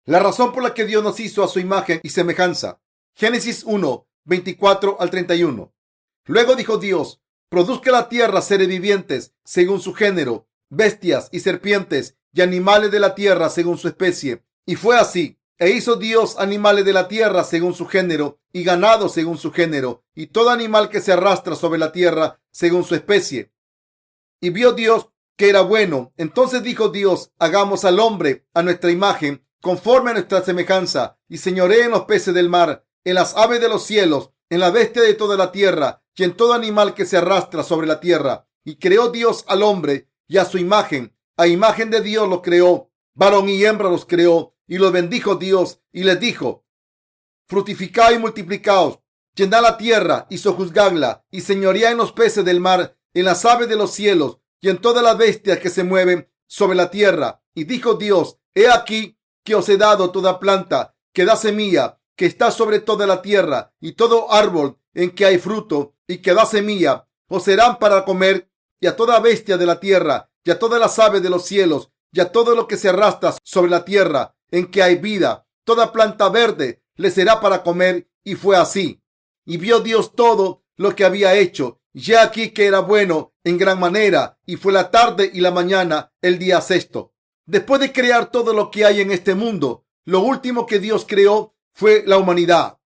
La razón por la que Dios nos hizo a su imagen y semejanza. Génesis 1, 24 al 31. Luego dijo Dios: produzca la tierra seres vivientes según su género, bestias y serpientes, y animales de la tierra según su especie. Y fue así. E hizo Dios animales de la tierra según su género, y ganado según su género, y todo animal que se arrastra sobre la tierra según su especie. Y vio Dios que era bueno. Entonces dijo Dios: hagamos al hombre a nuestra imagen, conforme a nuestra semejanza, y señoree en los peces del mar, en las aves de los cielos, en la bestia de toda la tierra, y en todo animal que se arrastra sobre la tierra. Y creó Dios al hombre, y a su imagen, a imagen de Dios los creó, varón y hembra los creó, y los bendijo Dios, y les dijo: fructificad y multiplicaos, llenad la tierra y sojuzgadla, y señoread en los peces del mar, en las aves de los cielos, y en todas las bestias que se mueven sobre la tierra. Y dijo Dios: he aquí que os he dado toda planta que da semilla, que está sobre toda la tierra, y todo árbol en que hay fruto y que da semilla, os serán para comer, y a toda bestia de la tierra, y a todas las aves de los cielos, y a todo lo que se arrastra sobre la tierra, en que hay vida, toda planta verde le será para comer. Y fue así. Y vio Dios todo lo que había hecho, y he aquí que era bueno en gran manera, y fue la tarde y la mañana el día sexto. Después de crear todo lo que hay en este mundo, lo último que Dios creó fue la humanidad.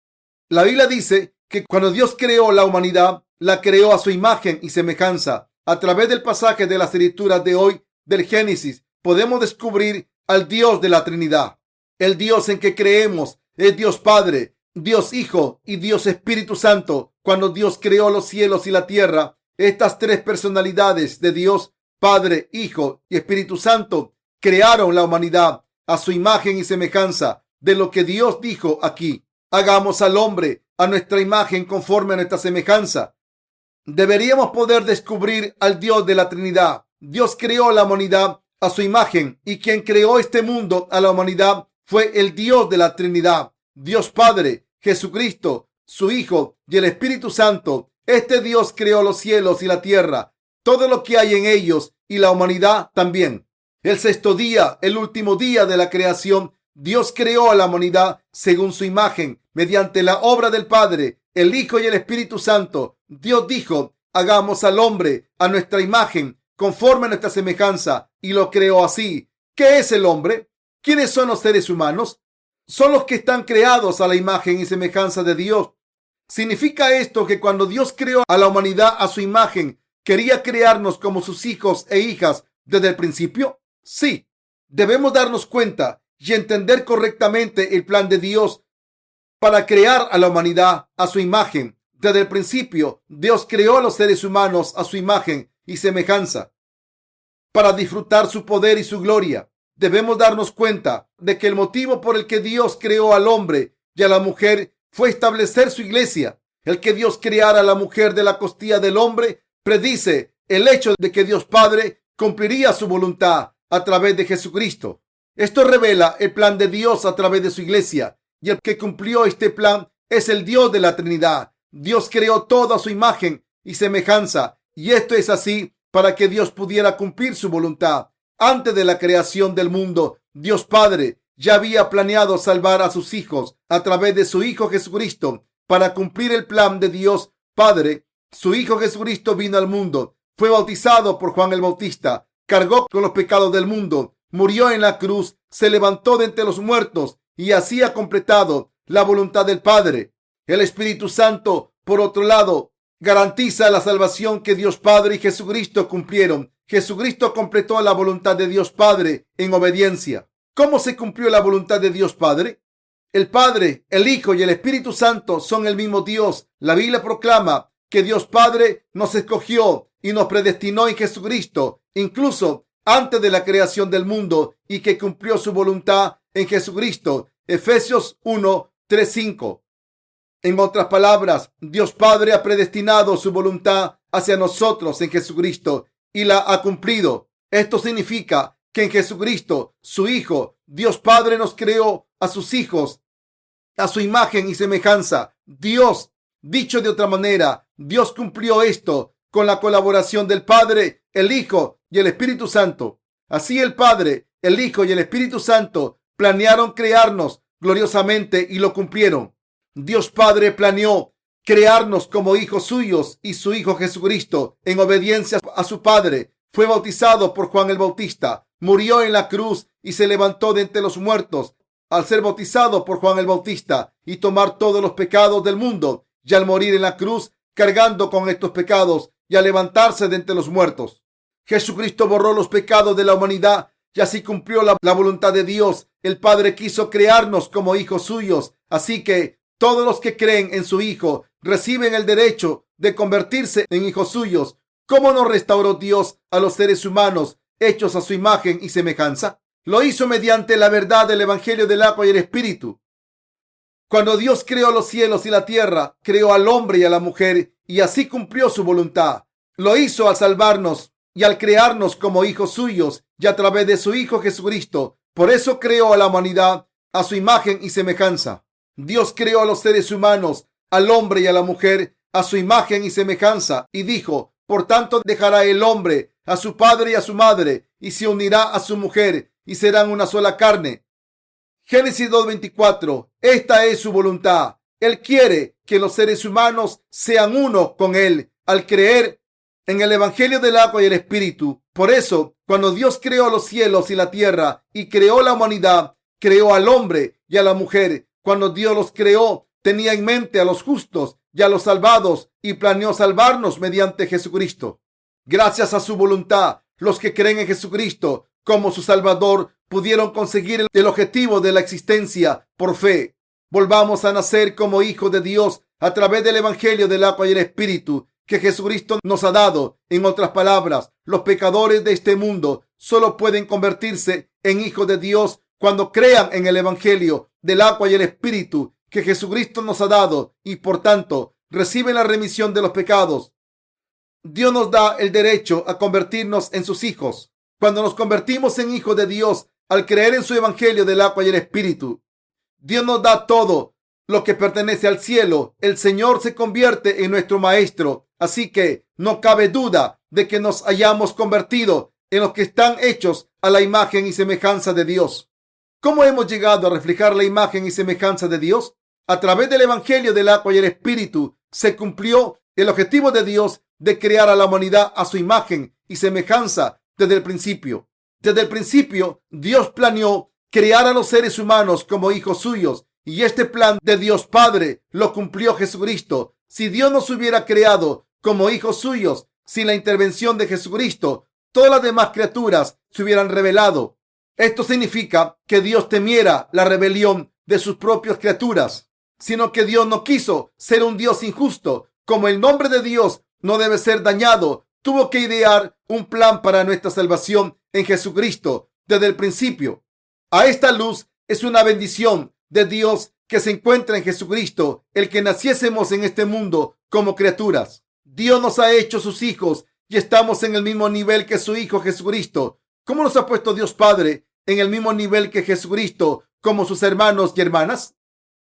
La Biblia dice que cuando Dios creó la humanidad, la creó a su imagen y semejanza. A través del pasaje de las escrituras de hoy, del Génesis, podemos descubrir al Dios de la Trinidad. El Dios en que creemos es Dios Padre, Dios Hijo y Dios Espíritu Santo. Cuando Dios creó los cielos y la tierra, estas tres personalidades de Dios, Padre, Hijo y Espíritu Santo, crearon la humanidad a su imagen y semejanza. De lo que Dios dijo aquí: hagamos al hombre a nuestra imagen, conforme a nuestra semejanza. Deberíamos poder descubrir al Dios de la Trinidad. Dios creó la humanidad a su imagen, y quien creó este mundo a la humanidad fue el Dios de la Trinidad: Dios Padre, Jesucristo, su Hijo y el Espíritu Santo. Este Dios creó los cielos y la tierra, todo lo que hay en ellos, y la humanidad también. El sexto día, el último día de la creación, Dios creó a la humanidad según su imagen, mediante la obra del Padre, el Hijo y el Espíritu Santo. Dios dijo: hagamos al hombre a nuestra imagen, conforme a nuestra semejanza, y lo creó así. ¿Qué es el hombre? ¿Quiénes son los seres humanos? Son los que están creados a la imagen y semejanza de Dios. ¿Significa esto que cuando Dios creó a la humanidad a su imagen, quería crearnos como sus hijos e hijas desde el principio? Sí. Debemos darnos cuenta y entender correctamente el plan de Dios para crear a la humanidad a su imagen. Desde el principio, Dios creó a los seres humanos a su imagen y semejanza para disfrutar su poder y su gloria. Debemos darnos cuenta de que el motivo por el que Dios creó al hombre y a la mujer fue establecer su iglesia. El que Dios creara a la mujer de la costilla del hombre predice el hecho de que Dios Padre cumpliría su voluntad a través de Jesucristo. Esto revela el plan de Dios a través de su iglesia, y el que cumplió este plan es el Dios de la Trinidad. Dios creó todo a su imagen y semejanza, y esto es así para que Dios pudiera cumplir su voluntad. Antes de la creación del mundo, Dios Padre ya había planeado salvar a sus hijos a través de su Hijo Jesucristo. Para cumplir el plan de Dios Padre, su Hijo Jesucristo vino al mundo, fue bautizado por Juan el Bautista, cargó con los pecados del mundo, murió en la cruz, se levantó de entre los muertos y así ha completado la voluntad del Padre. El Espíritu Santo, por otro lado, garantiza la salvación que Dios Padre y Jesucristo cumplieron. Jesucristo completó la voluntad de Dios Padre en obediencia. ¿Cómo se cumplió la voluntad de Dios Padre? El Padre, el Hijo y el Espíritu Santo son el mismo Dios. La Biblia proclama que Dios Padre nos escogió y nos predestinó en Jesucristo, incluso antes de la creación del mundo, y que cumplió su voluntad en Jesucristo. Efesios 1, 3, 5. En otras palabras, Dios Padre ha predestinado su voluntad hacia nosotros en Jesucristo y la ha cumplido. Esto significa que en Jesucristo, su Hijo, Dios Padre nos creó a sus hijos a su imagen y semejanza. Dios, dicho de otra manera, Dios cumplió esto con la colaboración del Padre, el Hijo y el Espíritu Santo. Así el Padre, el Hijo y el Espíritu Santo planearon crearnos gloriosamente y lo cumplieron. Dios Padre planeó crearnos como hijos suyos y su Hijo Jesucristo, en obediencia a su Padre, fue bautizado por Juan el Bautista, murió en la cruz y se levantó de entre los muertos al ser bautizado por Juan el Bautista y tomar todos los pecados del mundo, y al morir en la cruz cargando con estos pecados y al levantarse de entre los muertos. Jesucristo borró los pecados de la humanidad y así cumplió la voluntad de Dios. El Padre quiso crearnos como hijos suyos, así que todos los que creen en su Hijo reciben el derecho de convertirse en hijos suyos. ¿Cómo nos restauró Dios a los seres humanos hechos a su imagen y semejanza? Lo hizo mediante la verdad del Evangelio del agua y el Espíritu. Cuando Dios creó los cielos y la tierra, creó al hombre y a la mujer y así cumplió su voluntad. Lo hizo al salvarnos y al crearnos como hijos suyos y a través de su Hijo Jesucristo. Por eso creó a la humanidad a su imagen y semejanza. Dios creó a los seres humanos, al hombre y a la mujer, a su imagen y semejanza, y dijo: por tanto dejará el hombre a su padre y a su madre, y se unirá a su mujer, y serán una sola carne. Génesis 2:24. Esta es su voluntad. Él quiere que los seres humanos sean uno con Él al creer en el Evangelio del agua y el Espíritu. Por eso, cuando Dios creó los cielos y la tierra y creó la humanidad, creó al hombre y a la mujer. Cuando Dios los creó, tenía en mente a los justos y a los salvados y planeó salvarnos mediante Jesucristo. Gracias a su voluntad, los que creen en Jesucristo como su Salvador pudieron conseguir el objetivo de la existencia por fe. Volvamos a nacer como hijos de Dios a través del Evangelio del agua y el Espíritu que Jesucristo nos ha dado. En otras palabras, los pecadores de este mundo solo pueden convertirse en hijos de Dios cuando crean en el Evangelio del agua y el Espíritu que Jesucristo nos ha dado y por tanto reciben la remisión de los pecados. Dios nos da el derecho a convertirnos en sus hijos. Cuando nos convertimos en hijos de Dios al creer en su Evangelio del agua y el Espíritu, Dios nos da todo lo que pertenece al cielo. El Señor se convierte en nuestro Maestro. Así que no cabe duda de que nos hayamos convertido en los que están hechos a la imagen y semejanza de Dios. ¿Cómo hemos llegado a reflejar la imagen y semejanza de Dios? A través del Evangelio del agua y el Espíritu se cumplió el objetivo de Dios de crear a la humanidad a su imagen y semejanza desde el principio. Desde el principio, Dios planeó crear a los seres humanos como hijos suyos y este plan de Dios Padre lo cumplió Jesucristo. Si Dios nos hubiera creado como hijos suyos sin la intervención de Jesucristo, todas las demás criaturas se hubieran rebelado. Esto significa que Dios temiera la rebelión de sus propias criaturas, sino que Dios no quiso ser un Dios injusto. Como el nombre de Dios no debe ser dañado, tuvo que idear un plan para nuestra salvación en Jesucristo desde el principio. A esta luz es una bendición de Dios que se encuentra en Jesucristo, el que naciésemos en este mundo como criaturas. Dios nos ha hecho sus hijos y estamos en el mismo nivel que su Hijo Jesucristo. ¿Cómo nos ha puesto Dios Padre en el mismo nivel que Jesucristo como sus hermanos y hermanas?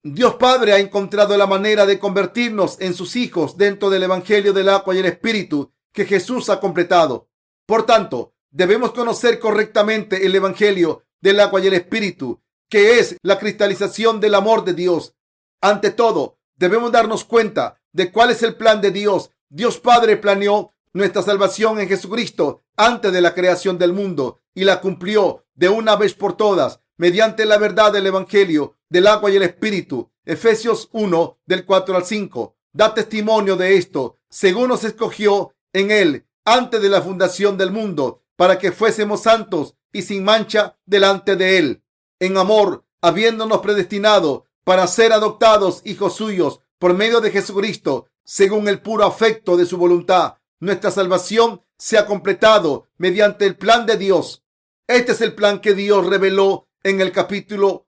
Dios Padre ha encontrado la manera de convertirnos en sus hijos dentro del Evangelio del agua y el Espíritu que Jesús ha completado. Por tanto, debemos conocer correctamente el Evangelio del agua y el Espíritu, que es la cristalización del amor de Dios. Ante todo, debemos darnos cuenta de cuál es el plan de Dios. Dios Padre planeó nuestra salvación en Jesucristo antes de la creación del mundo y la cumplió de una vez por todas mediante la verdad del Evangelio del agua y el Espíritu. Efesios 1, del 4 al 5, da testimonio de esto. Según nos escogió en Él antes de la fundación del mundo, para que fuésemos santos y sin mancha delante de Él, en amor, habiéndonos predestinado para ser adoptados hijos suyos por medio de Jesucristo, según el puro afecto de su voluntad. Nuestra salvación se ha completado mediante el plan de Dios. Este es el plan que Dios reveló en el capítulo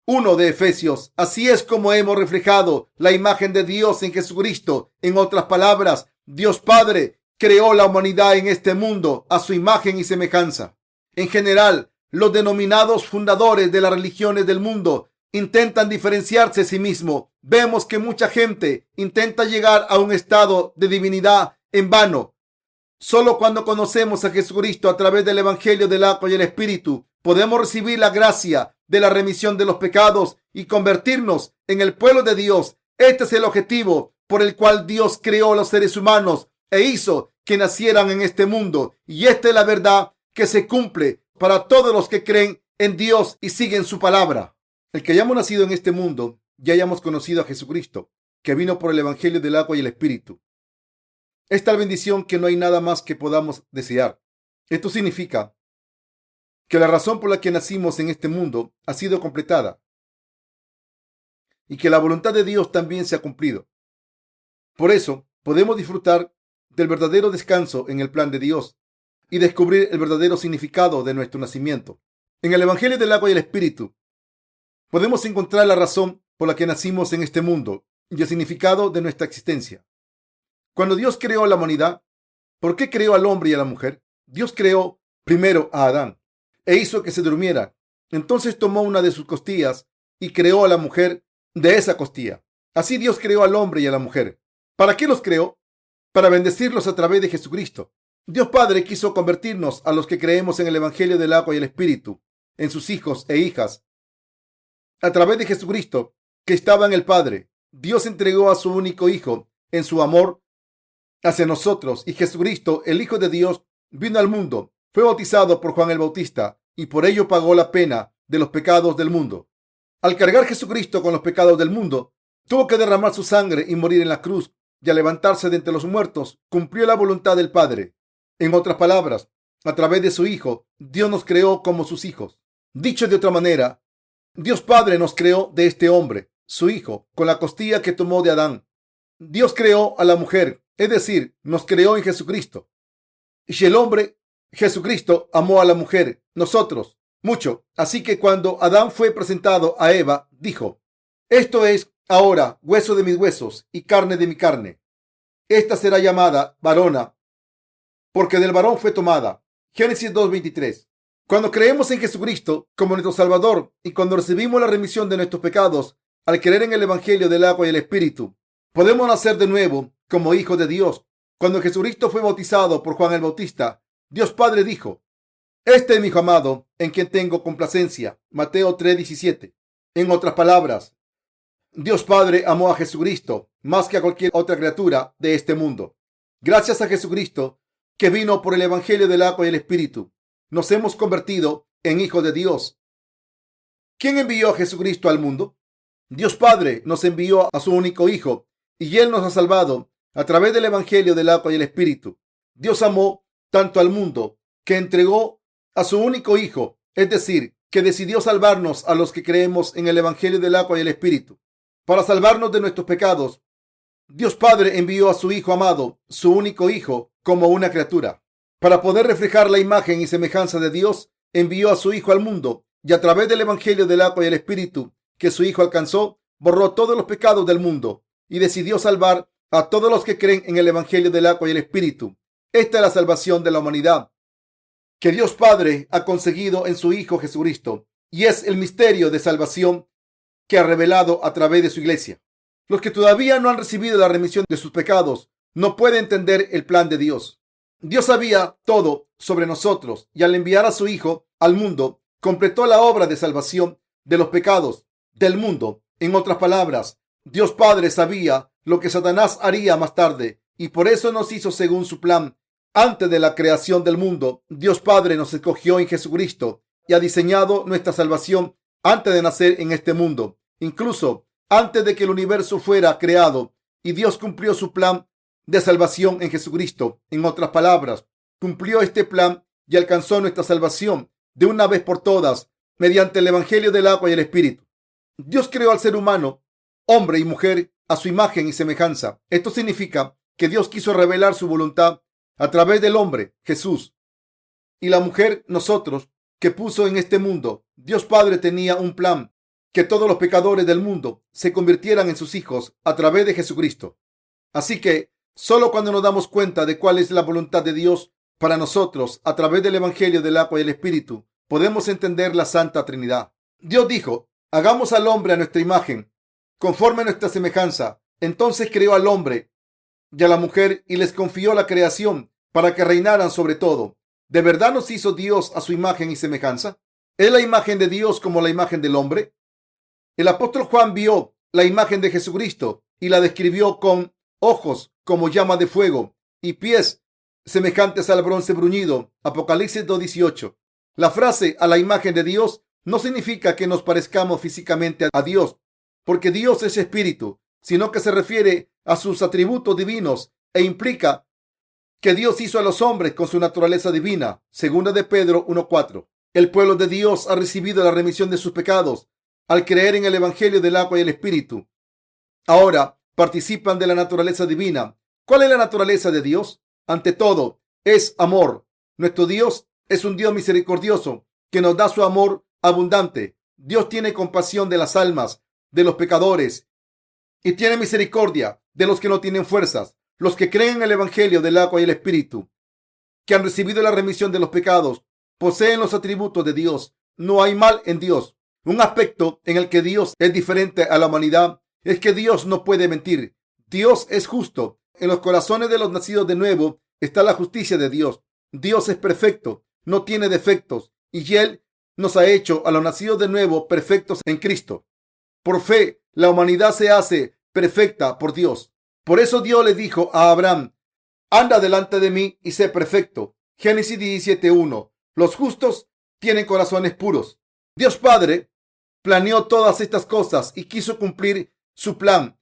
1 de Efesios. Así es como hemos reflejado la imagen de Dios en Jesucristo. En otras palabras, Dios Padre creó la humanidad en este mundo a su imagen y semejanza. En general, los denominados fundadores de las religiones del mundo intentan diferenciarse a sí mismos. Vemos que mucha gente intenta llegar a un estado de divinidad en vano. Solo cuando conocemos a Jesucristo a través del Evangelio del agua y el Espíritu podemos recibir la gracia de la remisión de los pecados y convertirnos en el pueblo de Dios. Este es el objetivo por el cual Dios creó a los seres humanos e hizo que nacieran en este mundo. Y esta es la verdad que se cumple para todos los que creen en Dios y siguen su palabra. El que hayamos nacido en este mundo y hayamos conocido a Jesucristo, que vino por el Evangelio del agua y el Espíritu, es tal bendición que no hay nada más que podamos desear. Esto significa que la razón por la que nacimos en este mundo ha sido completada y que la voluntad de Dios también se ha cumplido. Por eso podemos disfrutar del verdadero descanso en el plan de Dios y descubrir el verdadero significado de nuestro nacimiento. En el Evangelio del agua y el Espíritu podemos encontrar la razón por la que nacimos en este mundo y el significado de nuestra existencia. Cuando Dios creó a la humanidad, ¿por qué creó al hombre y a la mujer? Dios creó primero a Adán e hizo que se durmiera. Entonces tomó una de sus costillas y creó a la mujer de esa costilla. Así Dios creó al hombre y a la mujer. ¿Para qué los creó? Para bendecirlos a través de Jesucristo. Dios Padre quiso convertirnos a los que creemos en el Evangelio del agua y el Espíritu, en sus hijos e hijas. A través de Jesucristo, que estaba en el Padre, Dios entregó a su único Hijo en su amor hacia nosotros, y Jesucristo, el Hijo de Dios, vino al mundo, fue bautizado por Juan el Bautista y por ello pagó la pena de los pecados del mundo. Al cargar Jesucristo con los pecados del mundo, tuvo que derramar su sangre y morir en la cruz, y al levantarse de entre los muertos, cumplió la voluntad del Padre. En otras palabras, a través de su Hijo, Dios nos creó como sus hijos. Dicho de otra manera, Dios Padre nos creó de este hombre, su Hijo, con la costilla que tomó de Adán. Dios creó a la mujer, es decir, nos creó en Jesucristo. Y si el hombre, Jesucristo, amó a la mujer, nosotros, mucho. Así que cuando Adán fue presentado a Eva, dijo: esto es ahora hueso de mis huesos y carne de mi carne. Esta será llamada varona, porque del varón fue tomada. Génesis 2:23. Cuando creemos en Jesucristo como nuestro Salvador y cuando recibimos la remisión de nuestros pecados al creer en el Evangelio del agua y el Espíritu, podemos nacer de nuevo como hijos de Dios. Cuando Jesucristo fue bautizado por Juan el Bautista, Dios Padre dijo: este es mi Hijo amado, en quien tengo complacencia. Mateo 3:17. En otras palabras, Dios Padre amó a Jesucristo más que a cualquier otra criatura de este mundo. Gracias a Jesucristo, que vino por el Evangelio del agua y el Espíritu, nos hemos convertido en hijos de Dios. ¿Quién envió a Jesucristo al mundo? Dios Padre nos envió a su único Hijo y Él nos ha salvado a través del Evangelio del agua y el Espíritu. Dios amó tanto al mundo que entregó a su único Hijo, es decir, que decidió salvarnos a los que creemos en el Evangelio del agua y el Espíritu. Para salvarnos de nuestros pecados, Dios Padre envió a su Hijo amado, su único Hijo, como una criatura. Para poder reflejar la imagen y semejanza de Dios, envió a su Hijo al mundo y a través del Evangelio del agua y el Espíritu que su Hijo alcanzó, borró todos los pecados del mundo y decidió salvar a todos los que creen en el Evangelio del agua y el Espíritu. Esta es la salvación de la humanidad que Dios Padre ha conseguido en su Hijo Jesucristo y es el misterio de salvación que ha revelado a través de su iglesia. Los que todavía no han recibido la remisión de sus pecados no pueden entender el plan de Dios. Dios sabía todo sobre nosotros y al enviar a su Hijo al mundo, completó la obra de salvación de los pecados del mundo. En otras palabras, Dios Padre sabía lo que Satanás haría más tarde y por eso nos hizo según su plan. Antes de la creación del mundo, Dios Padre nos escogió en Jesucristo y ha diseñado nuestra salvación antes de nacer en este mundo, incluso antes de que el universo fuera creado, y Dios cumplió su plan de salvación en Jesucristo. En otras palabras, cumplió este plan y alcanzó nuestra salvación de una vez por todas mediante el Evangelio del agua y el Espíritu. Dios creó al ser humano, hombre y mujer, a su imagen y semejanza. Esto significa que Dios quiso revelar su voluntad a través del hombre, Jesús, y la mujer, nosotros, que puso en este mundo. Dios Padre tenía un plan: que todos los pecadores del mundo se convirtieran en sus hijos a través de Jesucristo. Así que solo cuando nos damos cuenta de cuál es la voluntad de Dios para nosotros a través del Evangelio del agua y el Espíritu, podemos entender la Santa Trinidad. Dios dijo: hagamos al hombre a nuestra imagen, conforme a nuestra semejanza. Entonces creó al hombre y a la mujer y les confió la creación para que reinaran sobre todo. ¿De verdad nos hizo Dios a su imagen y semejanza? ¿Es la imagen de Dios como la imagen del hombre? El apóstol Juan vio la imagen de Jesucristo y la describió con ojos como llama de fuego y pies semejantes al bronce bruñido. Apocalipsis 2:18. La frase a la imagen de Dios no significa que nos parezcamos físicamente a Dios, porque Dios es espíritu, sino que se refiere a sus atributos divinos e implica que Dios hizo a los hombres con su naturaleza divina. Segunda de Pedro 1:4. El pueblo de Dios ha recibido la remisión de sus pecados al creer en el Evangelio del agua y el Espíritu. Ahora participan de la naturaleza divina. ¿Cuál es la naturaleza de Dios? Ante todo, es amor. Nuestro Dios es un Dios misericordioso que nos da su amor abundante. Dios tiene compasión de las almas de los pecadores y tiene misericordia de los que no tienen fuerzas. Los que creen en el Evangelio del agua y el Espíritu, que han recibido la remisión de los pecados, poseen los atributos de Dios. No hay mal en Dios. Un aspecto en el que Dios es diferente a la humanidad es que Dios no puede mentir. Dios es justo. En los corazones de los nacidos de nuevo está la justicia de Dios. Dios es perfecto, no tiene defectos, y Él nos ha hecho a los nacidos de nuevo perfectos en Cristo. Por fe, la humanidad se hace perfecta por Dios. Por eso Dios le dijo a Abraham: anda delante de mí y sé perfecto. Génesis 17:1. Los justos tienen corazones puros. Dios Padre planeó todas estas cosas y quiso cumplir su plan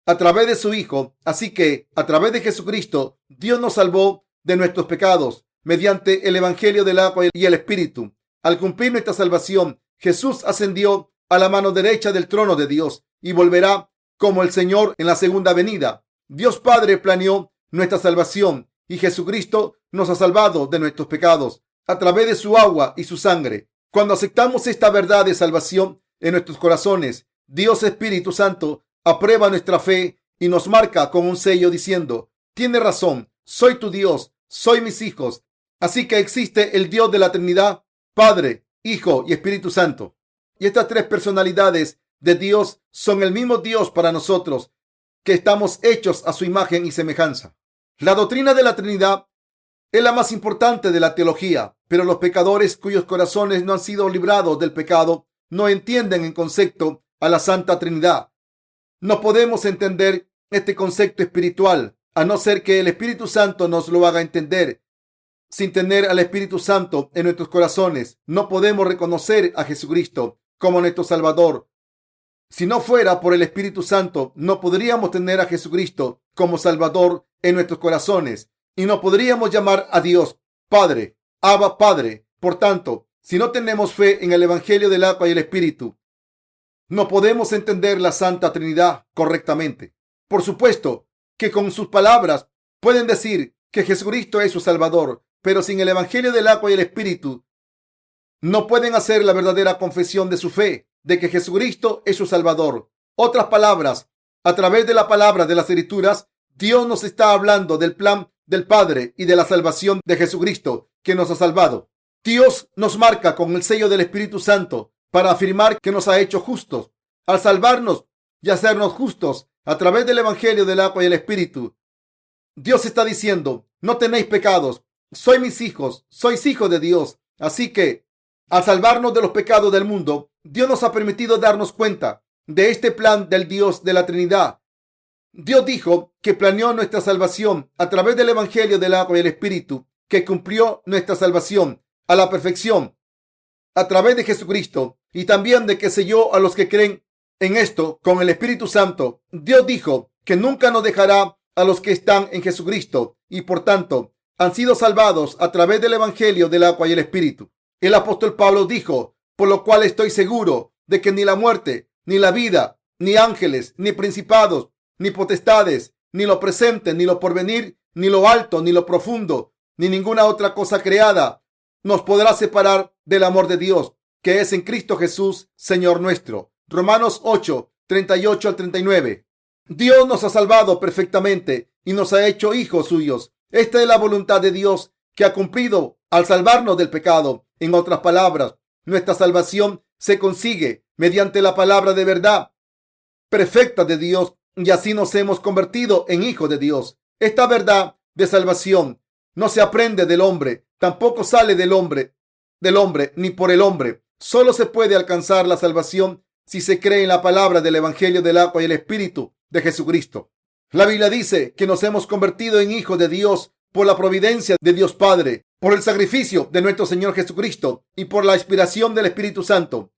a través de su Hijo. Así que, a través de Jesucristo, Dios nos salvó de nuestros pecados mediante el Evangelio del agua y el Espíritu. Al cumplir nuestra salvación, Jesús ascendió a la mano derecha del trono de Dios y volverá como el Señor en la segunda venida. Dios Padre planeó nuestra salvación y Jesucristo nos ha salvado de nuestros pecados a través de su agua y su sangre. Cuando aceptamos esta verdad de salvación en nuestros corazones, Dios Espíritu Santo aprueba nuestra fe y nos marca con un sello diciendo: tienes razón, soy tu Dios, soy mis hijos. Así que existe el Dios de la Trinidad, Padre, Hijo y Espíritu Santo. Y estas tres personalidades de Dios son el mismo Dios para nosotros, que estamos hechos a su imagen y semejanza. La doctrina de la Trinidad es la más importante de la teología, pero los pecadores cuyos corazones no han sido librados del pecado no entienden en concepto a la Santa Trinidad. No podemos entender este concepto espiritual a no ser que el Espíritu Santo nos lo haga entender. Sin tener al Espíritu Santo en nuestros corazones, no podemos reconocer a Jesucristo como nuestro Salvador. Si no fuera por el Espíritu Santo, no podríamos tener a Jesucristo como Salvador en nuestros corazones y no podríamos llamar a Dios Padre, Abba Padre. Por tanto, si no tenemos fe en el Evangelio del agua y el Espíritu, no podemos entender la Santa Trinidad correctamente. Por supuesto que con sus palabras pueden decir que Jesucristo es su Salvador, pero sin el Evangelio del agua y el Espíritu no pueden hacer la verdadera confesión de su fe, de que Jesucristo es su Salvador. Otras palabras, a través de la palabra de las Escrituras, Dios nos está hablando del plan del Padre y de la salvación de Jesucristo que nos ha salvado. Dios nos marca con el sello del Espíritu Santo para afirmar que nos ha hecho justos. Al salvarnos y hacernos justos a través del Evangelio del agua y el Espíritu, Dios está diciendo: no tenéis pecados, sois mis hijos, sois hijos de Dios. Así que, al salvarnos de los pecados del mundo, Dios nos ha permitido darnos cuenta de este plan del Dios de la Trinidad. Dios dijo que planeó nuestra salvación a través del Evangelio del agua y el Espíritu, que cumplió nuestra salvación a la perfección a través de Jesucristo, y también de que selló a los que creen en esto con el Espíritu Santo. Dios dijo que nunca nos dejará a los que están en Jesucristo y por tanto han sido salvados a través del Evangelio del agua y el Espíritu. El apóstol Pablo dijo: por lo cual estoy seguro de que ni la muerte, ni la vida, ni ángeles, ni principados, ni potestades, ni lo presente, ni lo porvenir, ni lo alto, ni lo profundo, ni ninguna otra cosa creada nos podrá separar del amor de Dios, que es en Cristo Jesús, Señor nuestro. Romanos 8, 38 al 39. Dios nos ha salvado perfectamente y nos ha hecho hijos suyos. Esta es la voluntad de Dios que ha cumplido al salvarnos del pecado. En otras palabras, nuestra salvación se consigue mediante la palabra de verdad perfecta de Dios y así nos hemos convertido en hijos de Dios. Esta verdad de salvación no se aprende del hombre, tampoco sale del hombre, ni por el hombre, Solo se puede alcanzar la salvación si se cree en la palabra del Evangelio del agua y el Espíritu de Jesucristo. La Biblia dice que nos hemos convertido en hijos de Dios por la providencia de Dios Padre, por el sacrificio de nuestro Señor Jesucristo y por la inspiración del Espíritu Santo.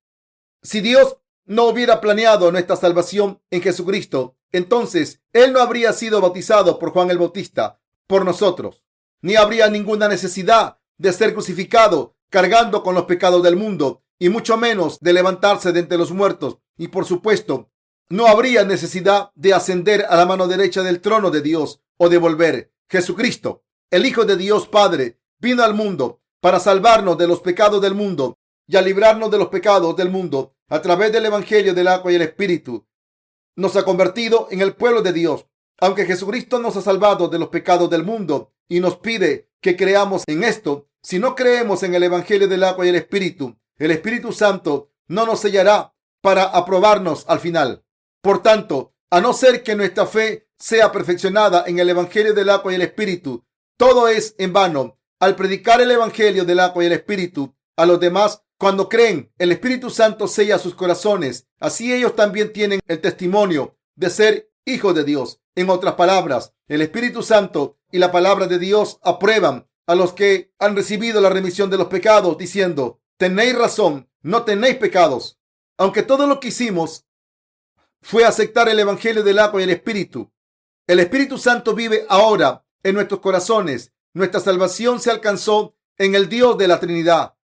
Si Dios no hubiera planeado nuestra salvación en Jesucristo, entonces Él no habría sido bautizado por Juan el Bautista por nosotros, ni habría ninguna necesidad de ser crucificado cargando con los pecados del mundo, y mucho menos de levantarse de entre los muertos. Y por supuesto, no habría necesidad de ascender a la mano derecha del trono de Dios o de volver. Jesucristo, el Hijo de Dios Padre, vino al mundo para salvarnos de los pecados del mundo y a librarnos de los pecados del mundo a través del Evangelio del agua y el Espíritu. Nos ha convertido en el pueblo de Dios. Aunque Jesucristo nos ha salvado de los pecados del mundo y nos pide que creamos en esto, si no creemos en el Evangelio del agua y el Espíritu Santo no nos sellará para aprobarnos al final. Por tanto, a no ser que nuestra fe sea perfeccionada en el Evangelio del agua y el Espíritu, todo es en vano. Al predicar el Evangelio del agua y el Espíritu a los demás, cuando creen, el Espíritu Santo sella sus corazones. Así ellos también tienen el testimonio de ser hijos de Dios. En otras palabras, el Espíritu Santo y la palabra de Dios aprueban a los que han recibido la remisión de los pecados, diciendo: tenéis razón, no tenéis pecados. Aunque todo lo que hicimos fue aceptar el Evangelio del agua y el Espíritu Santo vive ahora en nuestros corazones. Nuestra salvación se alcanzó en el Dios de la Trinidad.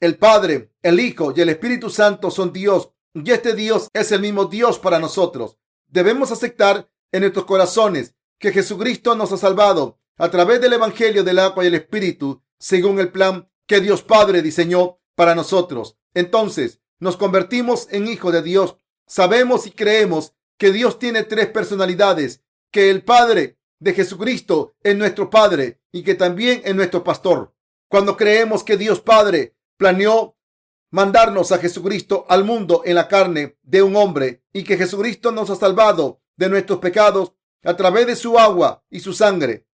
El Padre, el Hijo y el Espíritu Santo son Dios, y este Dios es el mismo Dios para nosotros. Debemos aceptar en nuestros corazones que Jesucristo nos ha salvado a través del Evangelio del agua y el Espíritu, según el plan que Dios Padre diseñó para nosotros. Entonces, nos convertimos en hijos de Dios. Sabemos y creemos que Dios tiene tres personalidades, que el Padre de Jesucristo es nuestro Padre y que también es nuestro pastor. Cuando creemos que Dios Padre planeó mandarnos a Jesucristo al mundo en la carne de un hombre y que Jesucristo nos ha salvado de nuestros pecados a través de su agua y su sangre,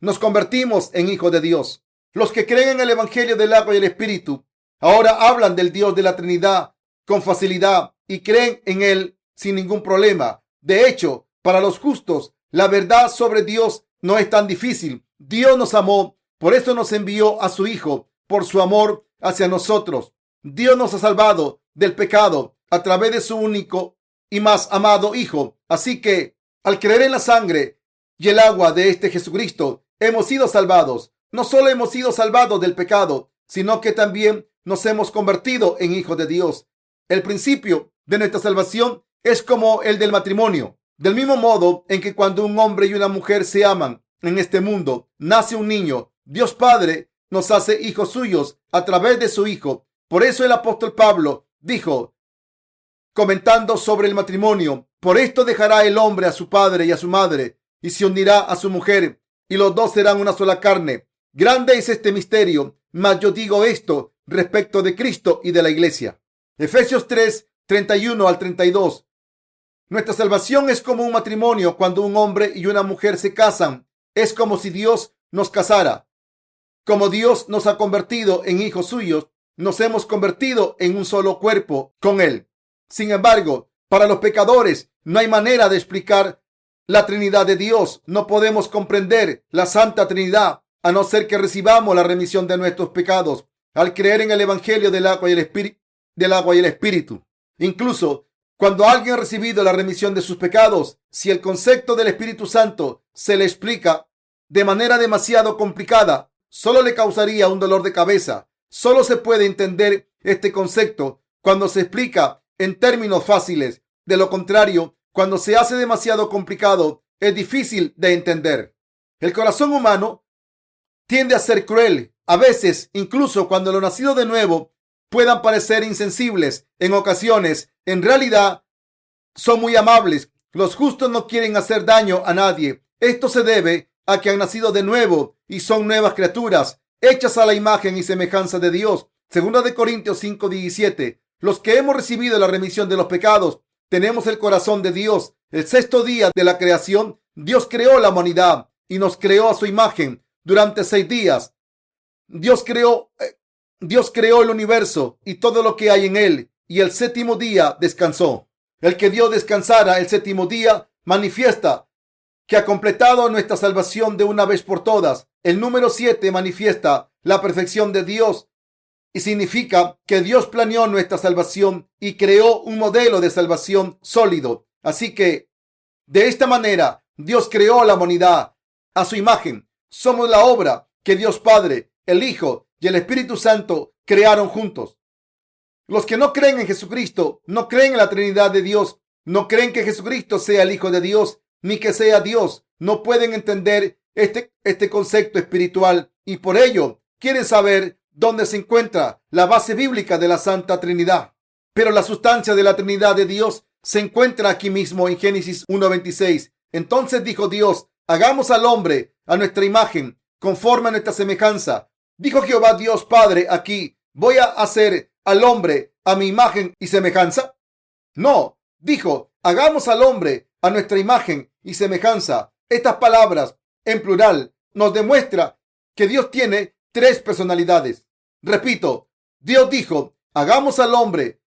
nos convertimos en hijos de Dios. Los que creen en el Evangelio del agua y el Espíritu ahora hablan del Dios de la Trinidad con facilidad y creen en Él sin ningún problema. De hecho, para los justos, la verdad sobre Dios no es tan difícil. Dios nos amó, por eso nos envió a su Hijo, por su amor hacia nosotros. Dios nos ha salvado del pecado a través de su único y más amado Hijo. Así que, al creer en la sangre y el agua de este Jesucristo, hemos sido salvados. No solo hemos sido salvados del pecado, sino que también nos hemos convertido en hijos de Dios. El principio de nuestra salvación es como el del matrimonio. Del mismo modo en que cuando un hombre y una mujer se aman en este mundo, nace un niño, Dios Padre nos hace hijos suyos a través de su Hijo. Por eso el apóstol Pablo dijo, comentando sobre el matrimonio: por esto dejará el hombre a su padre y a su madre, y se unirá a su mujer, y los dos serán una sola carne. Grande es este misterio, mas yo digo esto respecto de Cristo y de la iglesia. Efesios 3, 31 al 32. Nuestra salvación es como un matrimonio. Cuando un hombre y una mujer se casan, es como si Dios nos casara. Como Dios nos ha convertido en hijos suyos, nos hemos convertido en un solo cuerpo con Él. Sin embargo, para los pecadores no hay manera de explicar la Trinidad de Dios. No podemos comprender la Santa Trinidad a no ser que recibamos la remisión de nuestros pecados al creer en el Evangelio del agua y el Espíritu. Incluso cuando alguien ha recibido la remisión de sus pecados, si el concepto del Espíritu Santo se le explica de manera demasiado complicada, solo le causaría un dolor de cabeza. Solo se puede entender este concepto cuando se explica en términos fáciles. De lo contrario, cuando se hace demasiado complicado, es difícil de entender. El corazón humano tiende a ser cruel. A veces, incluso cuando los nacidos de nuevo puedan parecer insensibles en ocasiones, en realidad son muy amables. Los justos no quieren hacer daño a nadie. Esto se debe a que han nacido de nuevo y son nuevas criaturas, hechas a la imagen y semejanza de Dios. 2 Corintios 5:17. Los que hemos recibido la remisión de los pecados, tenemos el corazón de Dios. El sexto día de la creación, Dios creó la humanidad y nos creó a su imagen durante 6 días. Dios creó Dios creó el universo y todo lo que hay en él, y el séptimo día descansó. El que Dios descansara el séptimo día manifiesta que ha completado nuestra salvación de una vez por todas. El número 7 manifiesta la perfección de Dios y significa que Dios planeó nuestra salvación y creó un modelo de salvación sólido. Así que, de esta manera, Dios creó a la humanidad a su imagen. Somos la obra que Dios Padre, el Hijo y el Espíritu Santo crearon juntos. Los que no creen en Jesucristo no creen en la Trinidad de Dios, no creen que Jesucristo sea el Hijo de Dios, ni que sea Dios. No pueden entender este concepto espiritual y por ello quieren saber dónde se encuentra la base bíblica de la Santa Trinidad. Pero la sustancia de la Trinidad de Dios se encuentra aquí mismo en Génesis 1:26. Entonces dijo Dios: hagamos al hombre a nuestra imagen, conforme a nuestra semejanza. Dijo Jehová Dios Padre aquí: ¿voy a hacer al hombre a mi imagen y semejanza? No, dijo: hagamos al hombre a nuestra imagen y semejanza. Estas palabras en plural nos demuestra que Dios tiene tres personalidades. Repito, Dios dijo: hagamos al hombre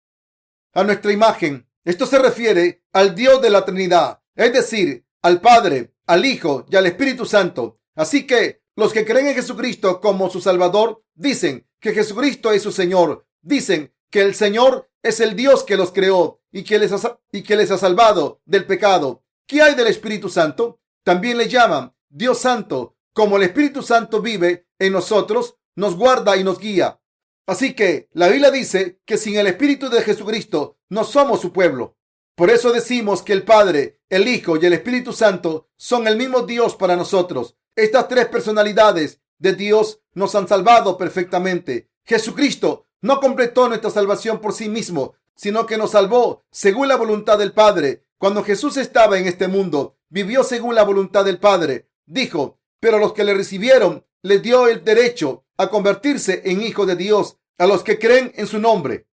a nuestra imagen. Esto se refiere al Dios de la Trinidad, es decir, al Padre, al Hijo y al Espíritu Santo. Así que los que creen en Jesucristo como su Salvador dicen que Jesucristo es su Señor. Dicen que el Señor es el Dios que los creó y que les ha salvado del pecado. ¿Qué hay del Espíritu Santo? También le llaman Dios Santo. Como el Espíritu Santo vive en nosotros, nos guarda y nos guía. Así que la Biblia dice que sin el Espíritu de Jesucristo no somos su pueblo. Por eso decimos que el Padre, el Hijo y el Espíritu Santo son el mismo Dios para nosotros. Estas tres personalidades de Dios nos han salvado perfectamente. Jesucristo no completó nuestra salvación por sí mismo, sino que nos salvó según la voluntad del Padre. Cuando Jesús estaba en este mundo, vivió según la voluntad del Padre. Dijo: pero a los que le recibieron, les dio el derecho a convertirse en hijos de Dios, a los que creen en su nombre.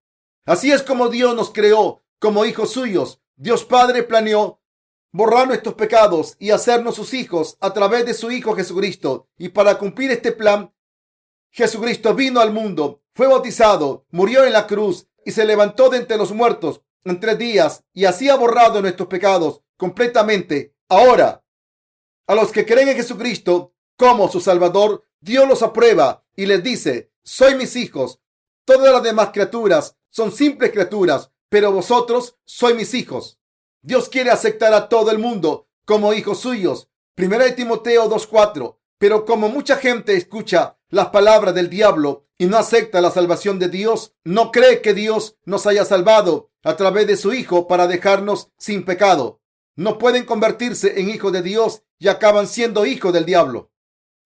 Así es como Dios nos creó como hijos suyos. Dios Padre planeó borrar nuestros pecados y hacernos sus hijos a través de su Hijo Jesucristo. Y para cumplir este plan, Jesucristo vino al mundo, fue bautizado, murió en la cruz y se levantó de entre los muertos en 3 días y así ha borrado nuestros pecados completamente. Ahora, a los que creen en Jesucristo como su Salvador, Dios los aprueba y les dice: sois mis hijos. Todas las demás criaturas son simples criaturas, pero vosotros sois mis hijos. Dios quiere aceptar a todo el mundo como hijos suyos. 1 Timoteo 2:4. Pero como mucha gente escucha las palabras del diablo y no acepta la salvación de Dios, no cree que Dios nos haya salvado a través de su Hijo para dejarnos sin pecado. No pueden convertirse en hijos de Dios y acaban siendo hijos del diablo.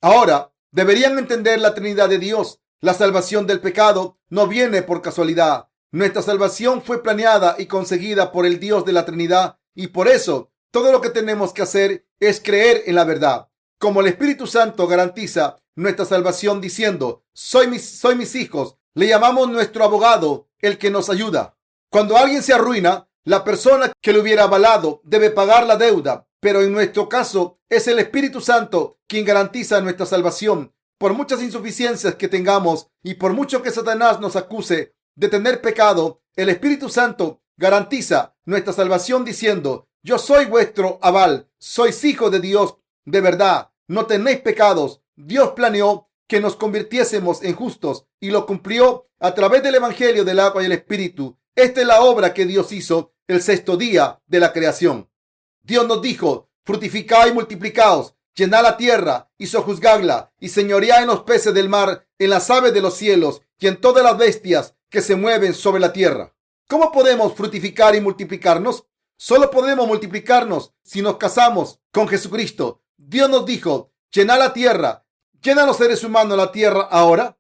Ahora, deberían entender la Trinidad de Dios. La salvación del pecado no viene por casualidad. Nuestra salvación fue planeada y conseguida por el Dios de la Trinidad y por eso todo lo que tenemos que hacer es creer en la verdad. Como el Espíritu Santo garantiza nuestra salvación diciendo: soy mis hijos, le llamamos nuestro abogado, el que nos ayuda. Cuando alguien se arruina, la persona que le hubiera avalado debe pagar la deuda, pero en nuestro caso es el Espíritu Santo quien garantiza nuestra salvación. Por muchas insuficiencias que tengamos y por mucho que Satanás nos acuse de tener pecado, el Espíritu Santo garantiza nuestra salvación diciendo: yo soy vuestro aval, sois hijos de Dios de verdad, no tenéis pecados. Dios planeó que nos convirtiésemos en justos y lo cumplió a través del Evangelio del agua y el Espíritu. Esta es la obra que Dios hizo el 6º día de la creación. Dios nos dijo: fructificad y multiplicaos, llenad la tierra y sojuzgadla, y señoread en los peces del mar, en las aves de los cielos y en todas las bestias que se mueven sobre la tierra. ¿Cómo podemos fructificar y multiplicarnos? Solo podemos multiplicarnos si nos casamos con Jesucristo. Dios nos dijo: llenad la tierra. ¿Llenan los seres humanos la tierra ahora?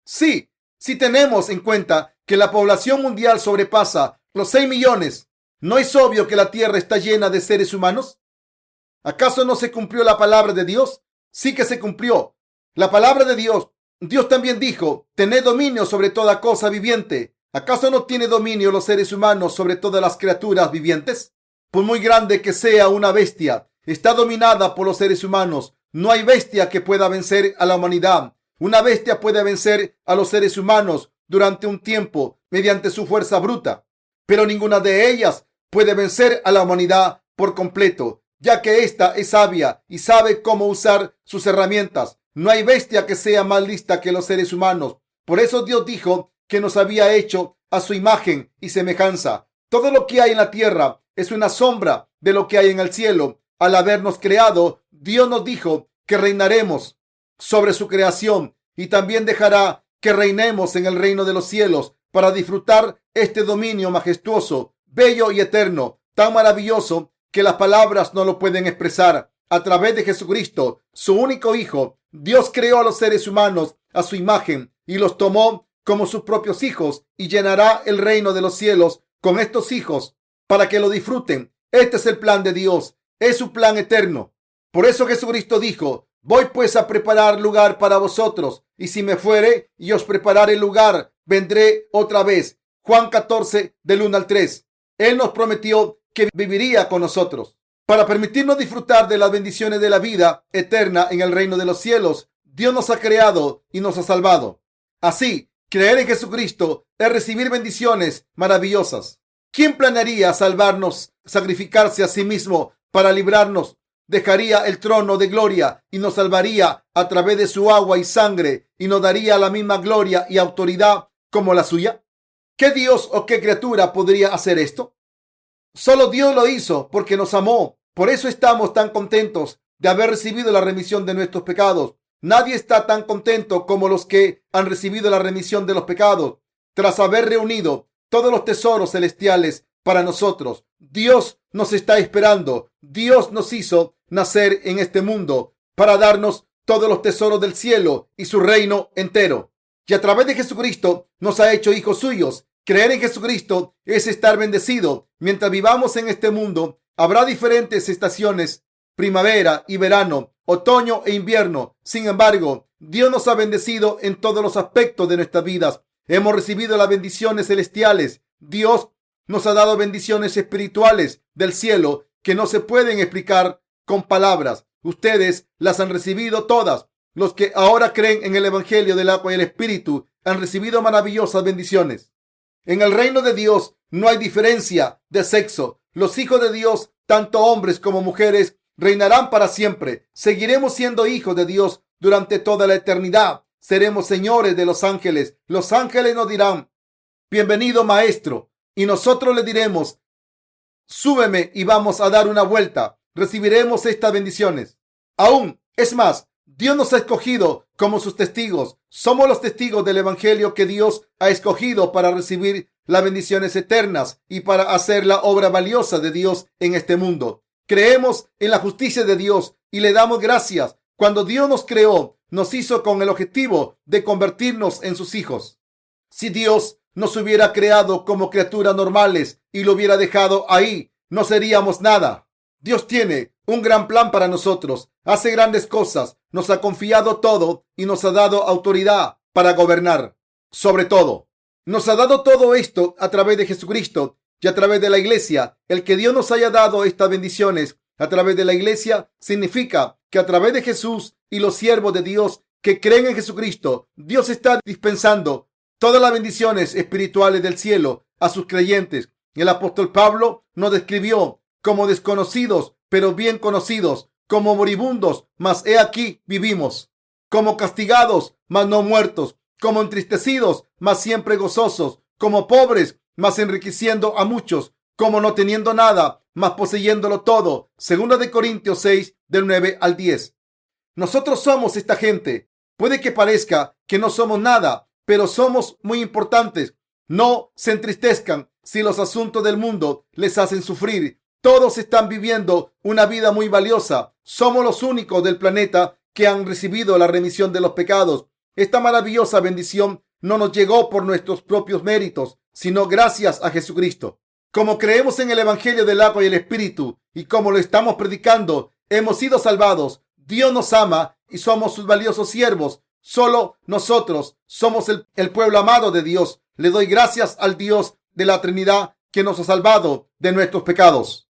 Sí, si tenemos en cuenta que la población mundial sobrepasa los 6 millones. ¿No es obvio que la tierra está llena de seres humanos? ¿Acaso no se cumplió la palabra de Dios? Sí que se cumplió. La palabra de Dios. Dios también dijo: tened dominio sobre toda cosa viviente. ¿Acaso no tiene dominio los seres humanos sobre todas las criaturas vivientes? Por muy grande que sea una bestia, está dominada por los seres humanos. No hay bestia que pueda vencer a la humanidad. Una bestia puede vencer a los seres humanos durante un tiempo mediante su fuerza bruta, pero ninguna de ellas puede vencer a la humanidad por completo, ya que ésta es sabia y sabe cómo usar sus herramientas. No hay bestia que sea más lista que los seres humanos. Por eso Dios dijo que nos había hecho a su imagen y semejanza. Todo lo que hay en la tierra es una sombra de lo que hay en el cielo. Al habernos creado, Dios nos dijo que reinaremos sobre su creación y también dejará que reinemos en el reino de los cielos para disfrutar este dominio majestuoso, bello y eterno, tan maravilloso que las palabras no lo pueden expresar. A través de Jesucristo, su único Hijo, Dios creó a los seres humanos a su imagen y los tomó como sus propios hijos y llenará el reino de los cielos con estos hijos para que lo disfruten. Este es el plan de Dios, es su plan eterno. Por eso Jesucristo dijo: voy pues a preparar lugar para vosotros, y si me fuere y os prepararé lugar, vendré otra vez. Juan 14, del 1 al 3. Él nos prometió que viviría con nosotros. Para permitirnos disfrutar de las bendiciones de la vida eterna en el reino de los cielos, Dios nos ha creado y nos ha salvado. Así, creer en Jesucristo es recibir bendiciones maravillosas. ¿Quién planearía salvarnos, sacrificarse a sí mismo para librarnos? Dejaría el trono de gloria y nos salvaría a través de su agua y sangre y nos daría la misma gloria y autoridad como la suya. ¿Qué Dios o qué criatura podría hacer esto? Solo Dios lo hizo porque nos amó. Por eso estamos tan contentos de haber recibido la remisión de nuestros pecados. Nadie está tan contento como los que han recibido la remisión de los pecados. Tras haber reunido todos los tesoros celestiales para nosotros, Dios nos está esperando. Dios nos hizo nacer en este mundo para darnos todos los tesoros del cielo y su reino entero. Y a través de Jesucristo nos ha hecho hijos suyos. Creer en Jesucristo es estar bendecido. Mientras vivamos en este mundo, habrá diferentes estaciones: primavera y verano, otoño e invierno. Sin embargo, Dios nos ha bendecido en todos los aspectos de nuestras vidas. Hemos recibido las bendiciones celestiales. Dios nos ha dado bendiciones espirituales del cielo que no se pueden explicar con palabras. Ustedes las han recibido todas. Los que ahora creen en el Evangelio del agua y el Espíritu han recibido maravillosas bendiciones. En el reino de Dios no hay diferencia de sexo. Los hijos de Dios, tanto hombres como mujeres, reinarán para siempre. Seguiremos siendo hijos de Dios durante toda la eternidad. Seremos señores de los ángeles. Los ángeles nos dirán: bienvenido, maestro. Y nosotros le diremos: súbeme y vamos a dar una vuelta. Recibiremos estas bendiciones. Aún es más, Dios nos ha escogido como sus testigos. Somos los testigos del Evangelio que Dios ha escogido para recibir las bendiciones eternas y para hacer la obra valiosa de Dios en este mundo. Creemos en la justicia de Dios y le damos gracias. Cuando Dios nos creó, nos hizo con el objetivo de convertirnos en sus hijos. Si Dios nos hubiera creado como criaturas normales y lo hubiera dejado ahí, no seríamos nada. Dios tiene un gran plan para nosotros. Hace grandes cosas. Nos ha confiado todo y nos ha dado autoridad para gobernar sobre todo. Nos ha dado todo esto a través de Jesucristo y a través de la iglesia. El que Dios nos haya dado estas bendiciones a través de la iglesia significa que a través de Jesús y los siervos de Dios que creen en Jesucristo, Dios está dispensando todas las bendiciones espirituales del cielo a sus creyentes. El apóstol Pablo nos describió como desconocidos, pero bien conocidos, como moribundos, mas he aquí vivimos, como castigados, mas no muertos, como entristecidos, mas siempre gozosos, como pobres, mas enriqueciendo a muchos, como no teniendo nada, mas poseyéndolo todo. Segunda de Corintios 6, del 9 al 10. Nosotros somos esta gente. Puede que parezca que no somos nada, pero somos muy importantes. No se entristezcan si los asuntos del mundo les hacen sufrir. Todos están viviendo una vida muy valiosa. Somos los únicos del planeta que han recibido la remisión de los pecados. Esta maravillosa bendición no nos llegó por nuestros propios méritos, sino gracias a Jesucristo. Como creemos en el Evangelio del agua y el Espíritu, y como lo estamos predicando, hemos sido salvados. Dios nos ama y somos sus valiosos siervos. Solo nosotros somos el pueblo amado de Dios. Le doy gracias al Dios de la Trinidad que nos ha salvado de nuestros pecados.